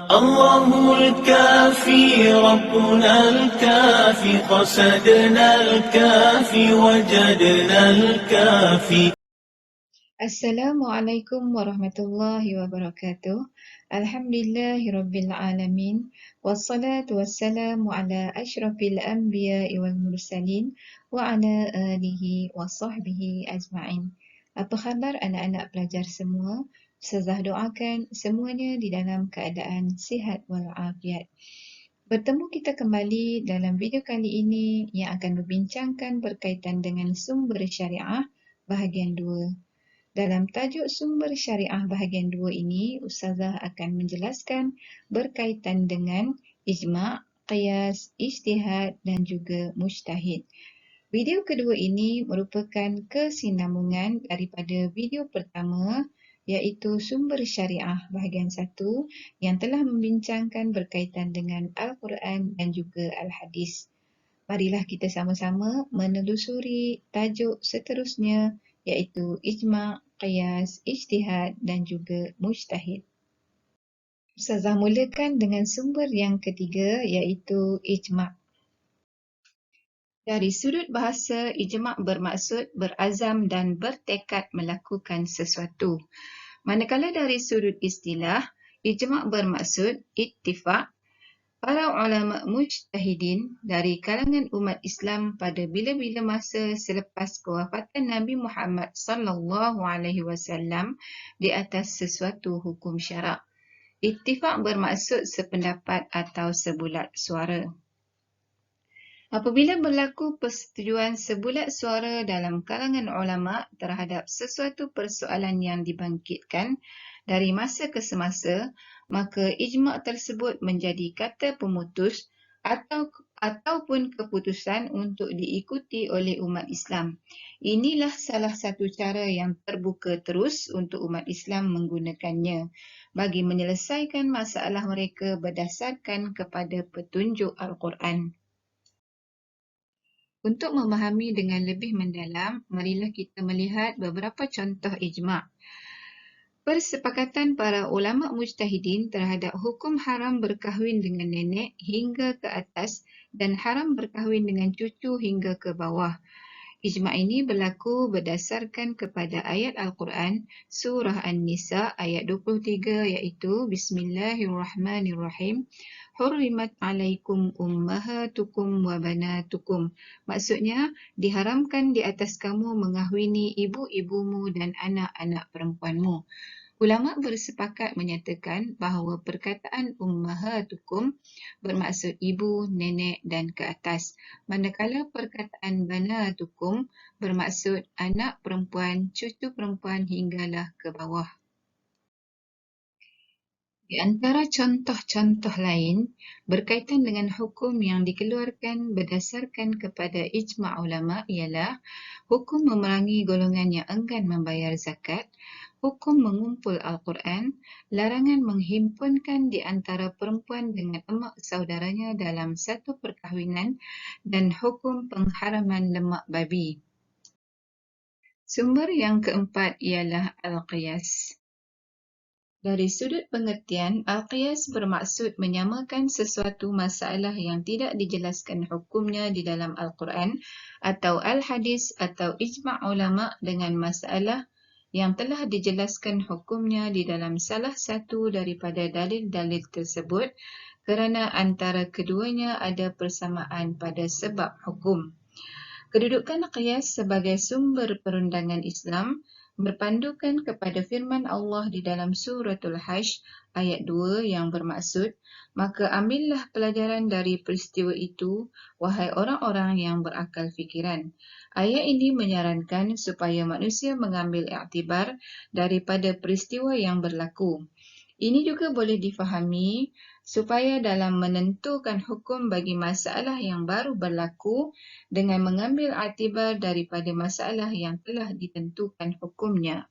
الله الكافي ربنا الكافي قصدنا الكافي وجدنا الكافي. Assalamualaikum warahmatullahi wabarakatuh. Alhamdulillahirabbil alamin. Wassalatu wassalamu ala asyrafil anbiya'i wal mursalin wa ala alihi wa sahbihi ajma'in. Apa khabar anak-anak pelajar semua? Ustazah doakan semuanya di dalam keadaan sihat walafiat. Bertemu kita kembali dalam video kali ini yang akan membincangkan berkaitan dengan sumber syariah bahagian 2. Dalam tajuk sumber syariah bahagian 2 ini, Ustazah akan menjelaskan berkaitan dengan ijma', qiyas, ijtihad dan juga mujtahid. Video kedua ini merupakan kesinambungan daripada video pertama iaitu sumber syariah bahagian 1 yang telah membincangkan berkaitan dengan Al-Quran dan juga Al-Hadis. Marilah kita sama-sama menelusuri tajuk seterusnya iaitu ijma', qiyas, ijtihad dan juga mujtahid. Ustazah mulakan dengan sumber yang ketiga iaitu ijma'. Dari sudut bahasa, ijma' bermaksud berazam dan bertekad melakukan sesuatu. Manakala dari sudut istilah, ijma' bermaksud ittifaq. Para ulama mujtahidin dari kalangan umat Islam pada bila-bila masa selepas kewafatan Nabi Muhammad SAW di atas sesuatu hukum syarak. Ittifaq bermaksud sependapat atau sebulat suara. Apabila berlaku persetujuan sebulat suara dalam kalangan ulama terhadap sesuatu persoalan yang dibangkitkan dari masa ke semasa, maka ijma' tersebut menjadi kata pemutus ataupun keputusan untuk diikuti oleh umat Islam. Inilah salah satu cara yang terbuka terus untuk umat Islam menggunakannya bagi menyelesaikan masalah mereka berdasarkan kepada petunjuk Al-Quran. Untuk memahami dengan lebih mendalam, marilah kita melihat beberapa contoh ijma'. Persepakatan para ulama mujtahidin terhadap hukum haram berkahwin dengan nenek hingga ke atas dan haram berkahwin dengan cucu hingga ke bawah. Ijma' ini berlaku berdasarkan kepada ayat Al-Quran Surah An-Nisa ayat 23 iaitu Bismillahirrahmanirrahim. Hurrimat alaikum ummahatukum wa banatukum. Maksudnya, diharamkan di atas kamu mengahwini ibu-ibumu dan anak-anak perempuanmu. Ulama bersepakat menyatakan bahawa perkataan ummahatukum bermaksud ibu, nenek dan ke atas, manakala perkataan banatukum bermaksud anak perempuan, cucu perempuan hinggalah ke bawah. Di antara contoh-contoh lain berkaitan dengan hukum yang dikeluarkan berdasarkan kepada ijma' ulama' ialah hukum memerangi golongan yang enggan membayar zakat, hukum mengumpul Al-Quran, larangan menghimpunkan di antara perempuan dengan emak saudaranya dalam satu perkahwinan dan hukum pengharaman lemak babi. Sumber yang keempat ialah Al-Qiyas. Dari sudut pengertian, Al-Qiyas bermaksud menyamakan sesuatu masalah yang tidak dijelaskan hukumnya di dalam Al-Quran atau Al-Hadis atau ijma' ulama' dengan masalah yang telah dijelaskan hukumnya di dalam salah satu daripada dalil-dalil tersebut kerana antara keduanya ada persamaan pada sebab hukum. Kedudukan qiyas sebagai sumber perundangan Islam berpandukan kepada firman Allah di dalam suratul Hajj ayat 2 yang bermaksud, maka ambillah pelajaran dari peristiwa itu, wahai orang-orang yang berakal fikiran. Ayat ini menyarankan supaya manusia mengambil iktibar daripada peristiwa yang berlaku. Ini juga boleh difahami supaya dalam menentukan hukum bagi masalah yang baru berlaku dengan mengambil iktibar daripada masalah yang telah ditentukan hukumnya.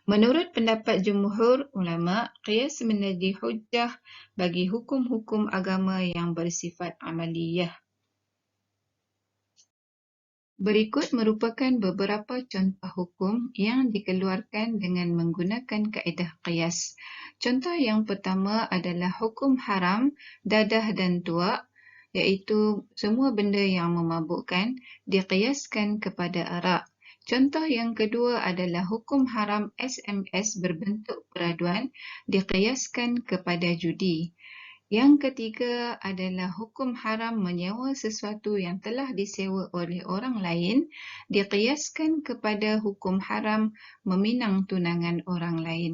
Menurut pendapat jumhur ulama, qiyas menjadi hujjah bagi hukum-hukum agama yang bersifat amaliyah. Berikut merupakan beberapa contoh hukum yang dikeluarkan dengan menggunakan kaedah qiyas. Contoh yang pertama adalah hukum haram dadah dan tuak, iaitu semua benda yang memabukkan diqiyaskan kepada arak. Contoh yang kedua adalah hukum haram SMS berbentuk peraduan diqiyaskan kepada judi. Yang ketiga adalah hukum haram menyewa sesuatu yang telah disewa oleh orang lain diqiyaskan kepada hukum haram meminang tunangan orang lain.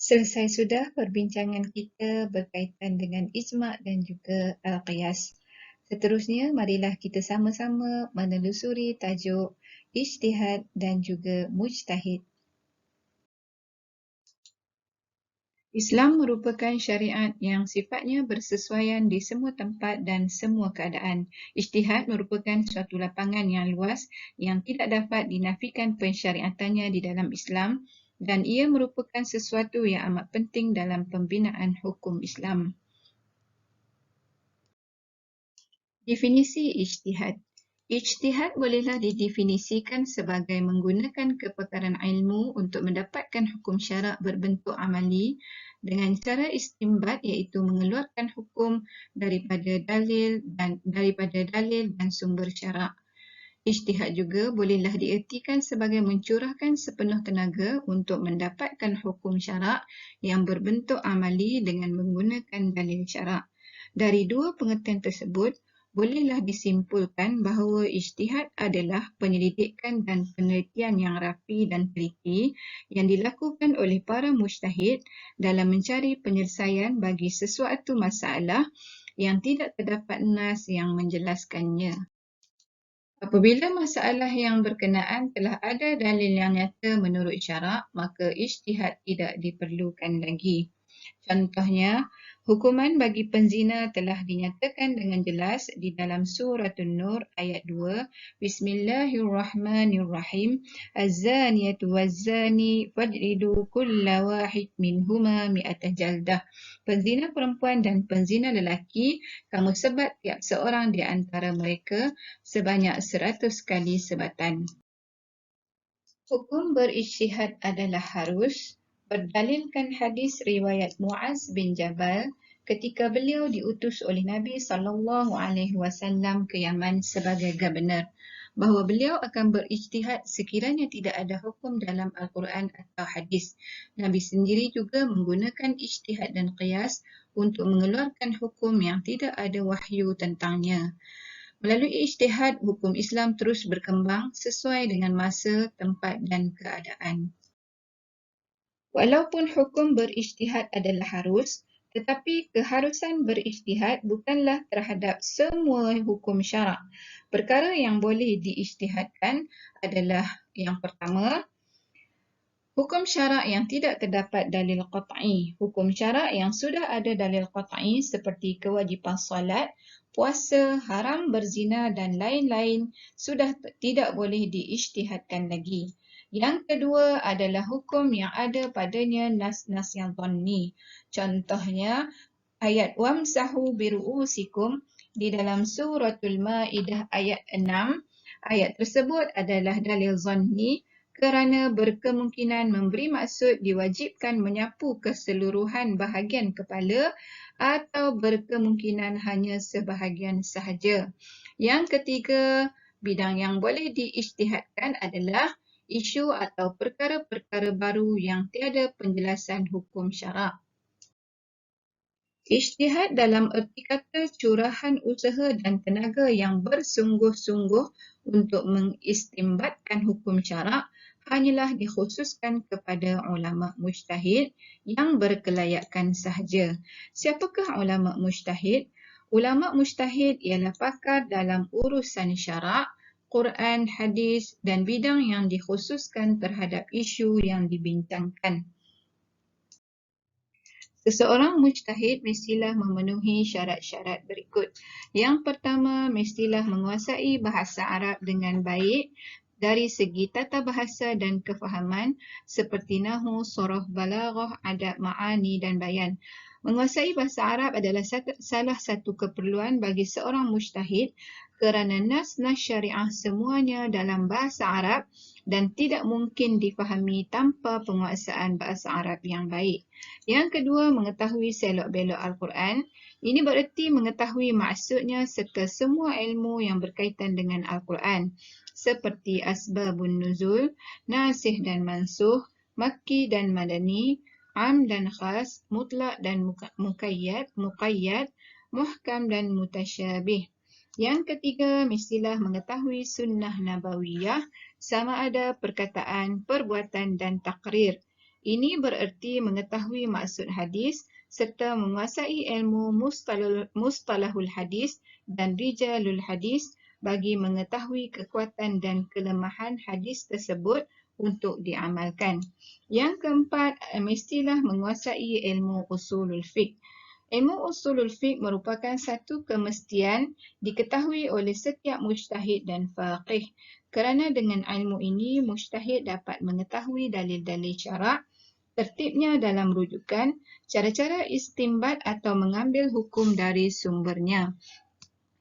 Selesai sudah perbincangan kita berkaitan dengan ijma' dan juga al-qiyas. Seterusnya, marilah kita sama-sama menelusuri tajuk ijtihad dan juga mujtahid. Islam merupakan syariat yang sifatnya bersesuaian di semua tempat dan semua keadaan. Ijtihad merupakan suatu lapangan yang luas yang tidak dapat dinafikan pensyariatannya di dalam Islam dan ia merupakan sesuatu yang amat penting dalam pembinaan hukum Islam. Definisi ijtihad. Ijtihad bolehlah didefinisikan sebagai menggunakan kepakaran ilmu untuk mendapatkan hukum syarak berbentuk amali dengan cara istinbat, iaitu mengeluarkan hukum daripada dalil dan sumber syarak. Ijtihad juga bolehlah diertikan sebagai mencurahkan sepenuh tenaga untuk mendapatkan hukum syarak yang berbentuk amali dengan menggunakan dalil syarak. Dari dua pengertian tersebut, bolehlah disimpulkan bahawa ijtihad adalah penyelidikan dan penelitian yang rapi dan teliti yang dilakukan oleh para mujtahid dalam mencari penyelesaian bagi sesuatu masalah yang tidak terdapat nas yang menjelaskannya. Apabila masalah yang berkenaan telah ada dalil yang nyata menurut syarak, maka ijtihad tidak diperlukan lagi. Contohnya, hukuman bagi penzina telah dinyatakan dengan jelas di dalam surah An-Nur ayat 2. Bismillahirrahmanirrahim. Az-zaniyatu waz-zani fajlidu kulla wahid minhuma mi'ata jaldah. Penzina perempuan dan penzina lelaki, kamu sebat tiap seorang di antara mereka sebanyak 100 kali sebatan. Hukum berijtihad adalah harus berdalilkan hadis riwayat Muaz bin Jabal ketika beliau diutus oleh Nabi SAW ke Yaman sebagai Gubernur, bahawa beliau akan berijtihad sekiranya tidak ada hukum dalam Al-Quran atau hadis. Nabi sendiri juga menggunakan ijtihad dan qiyas untuk mengeluarkan hukum yang tidak ada wahyu tentangnya. Melalui ijtihad, hukum Islam terus berkembang sesuai dengan masa, tempat dan keadaan. Walaupun hukum berijtihad adalah harus, tetapi keharusan berijtihad bukanlah terhadap semua hukum syarak. Perkara yang boleh diijtihadkan adalah yang pertama, hukum syarak yang tidak terdapat dalil qat'i. Hukum syarak yang sudah ada dalil qat'i seperti kewajipan solat, puasa, haram berzina dan lain-lain sudah tidak boleh diijtihadkan lagi. Yang kedua adalah hukum yang ada padanya nas-nas yang dhanni. Contohnya, ayat wamsahu biru'usikum di dalam suratul Maidah ayat 6. Ayat tersebut adalah dalil dhanni kerana berkemungkinan memberi maksud diwajibkan menyapu keseluruhan bahagian kepala atau berkemungkinan hanya sebahagian sahaja. Yang ketiga, bidang yang boleh diijtihadkan adalah isu atau perkara-perkara baru yang tiada penjelasan hukum syarak. Ijtihad dalam erti kata curahan usaha dan tenaga yang bersungguh-sungguh untuk mengistimbatkan hukum syarak hanyalah dikhususkan kepada ulama mujtahid yang berkelayakan sahaja. Siapakah ulama mujtahid? Ulama mujtahid ialah pakar dalam urusan syarak, Quran, hadis dan bidang yang dikhususkan terhadap isu yang dibincangkan. Seseorang mujtahid mestilah memenuhi syarat-syarat berikut. Yang pertama, mestilah menguasai bahasa Arab dengan baik dari segi tata bahasa dan kefahaman seperti nahwu, sorof, balaghah, adab, ma'ani dan bayan. Menguasai bahasa Arab adalah salah satu keperluan bagi seorang mujtahid kerana nas-nas syariah semuanya dalam bahasa Arab dan tidak mungkin difahami tanpa penguasaan bahasa Arab yang baik. Yang kedua, mengetahui selok-belok Al-Quran. Ini bererti mengetahui maksudnya serta semua ilmu yang berkaitan dengan Al-Quran, seperti asbabun nuzul, nasikh dan mansukh, makki dan madani, am dan khas, mutlak dan muqayyad, muhkam dan mutasyabih. Yang ketiga, mestilah mengetahui sunnah nabawiyah, sama ada perkataan, perbuatan dan takrir. Ini bererti mengetahui maksud hadis serta menguasai ilmu mustalahul hadis dan rijalul hadis bagi mengetahui kekuatan dan kelemahan hadis tersebut untuk diamalkan. Yang keempat, mestilah menguasai ilmu usulul fiqh. Ilmu usulul fiqh merupakan satu kemestian diketahui oleh setiap mujtahid dan faqih. Kerana dengan ilmu ini, mujtahid dapat mengetahui dalil-dalil syarak, tertibnya dalam rujukan, cara-cara istinbat atau mengambil hukum dari sumbernya.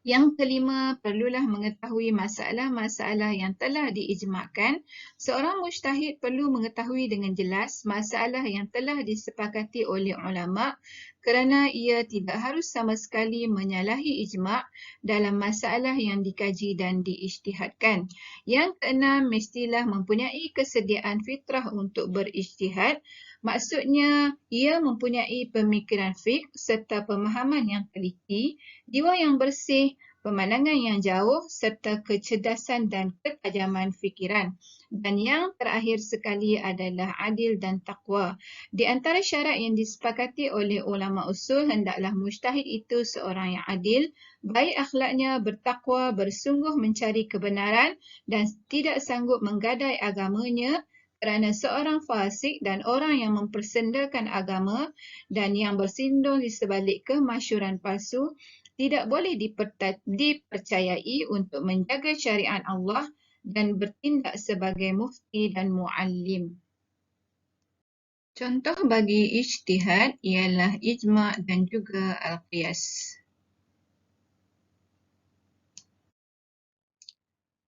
Yang kelima, perlulah mengetahui masalah-masalah yang telah diijma'kan. Seorang mujtahid perlu mengetahui dengan jelas masalah yang telah disepakati oleh ulama' kerana ia tidak harus sama sekali menyalahi ijma' dalam masalah yang dikaji dan diijtihadkan. Yang keenam, mestilah mempunyai kesediaan fitrah untuk berijtihad. Maksudnya, ia mempunyai pemikiran fiqh serta pemahaman yang teliti, jiwa yang bersih, pemandangan yang jauh serta kecerdasan dan ketajaman fikiran. Dan yang terakhir sekali adalah adil dan taqwa. Di antara syarat yang disepakati oleh ulama usul, hendaklah mujtahid itu seorang yang adil, baik akhlaknya, bertakwa, bersungguh mencari kebenaran dan tidak sanggup menggadai agamanya, kerana seorang fasik dan orang yang mempersendakan agama dan yang bersindung di sebalik kemasyhuran palsu tidak boleh dipercayai untuk menjaga syariat Allah dan bertindak sebagai mufti dan muallim. Contoh bagi ijtihad ialah ijma' dan juga al-qiyas.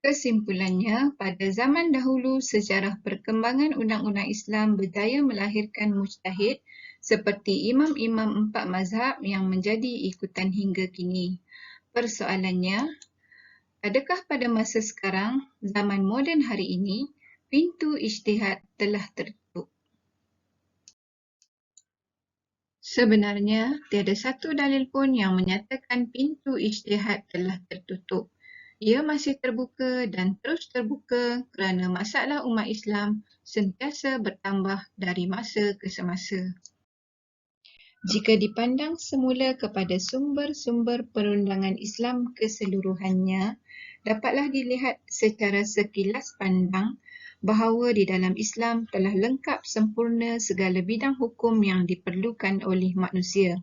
Kesimpulannya, pada zaman dahulu, sejarah perkembangan undang-undang Islam berjaya melahirkan mujtahid seperti imam-imam 4 mazhab yang menjadi ikutan hingga kini. Persoalannya, adakah pada masa sekarang, zaman moden hari ini, pintu ijtihad telah tertutup? Sebenarnya, tiada satu dalil pun yang menyatakan pintu ijtihad telah tertutup. Ia masih terbuka dan terus terbuka kerana masalah umat Islam sentiasa bertambah dari masa ke semasa. Jika dipandang semula kepada sumber-sumber perundangan Islam keseluruhannya, dapatlah dilihat secara sekilas pandang bahawa di dalam Islam telah lengkap sempurna segala bidang hukum yang diperlukan oleh manusia.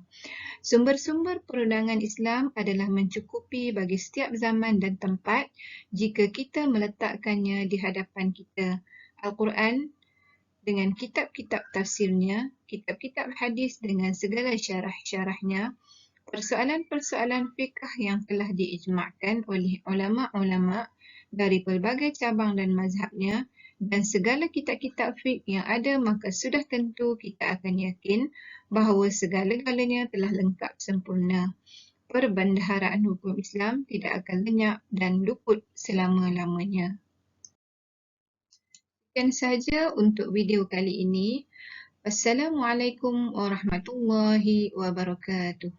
Sumber-sumber perundangan Islam adalah mencukupi bagi setiap zaman dan tempat jika kita meletakkannya di hadapan kita. Al-Quran dengan kitab-kitab tafsirnya, kitab-kitab hadis dengan segala syarah-syarahnya, persoalan-persoalan fiqh yang telah diijma'kan oleh ulama'-ulama' dari pelbagai cabang dan mazhabnya, dan segala kitab-kitab fiqh yang ada, maka sudah tentu kita akan yakin bahawa segala-galanya telah lengkap sempurna. Perbendaharaan hukum Islam tidak akan lenyap dan luput selama-lamanya. Sekian sahaja untuk video kali ini. Wassalamualaikum warahmatullahi wabarakatuh.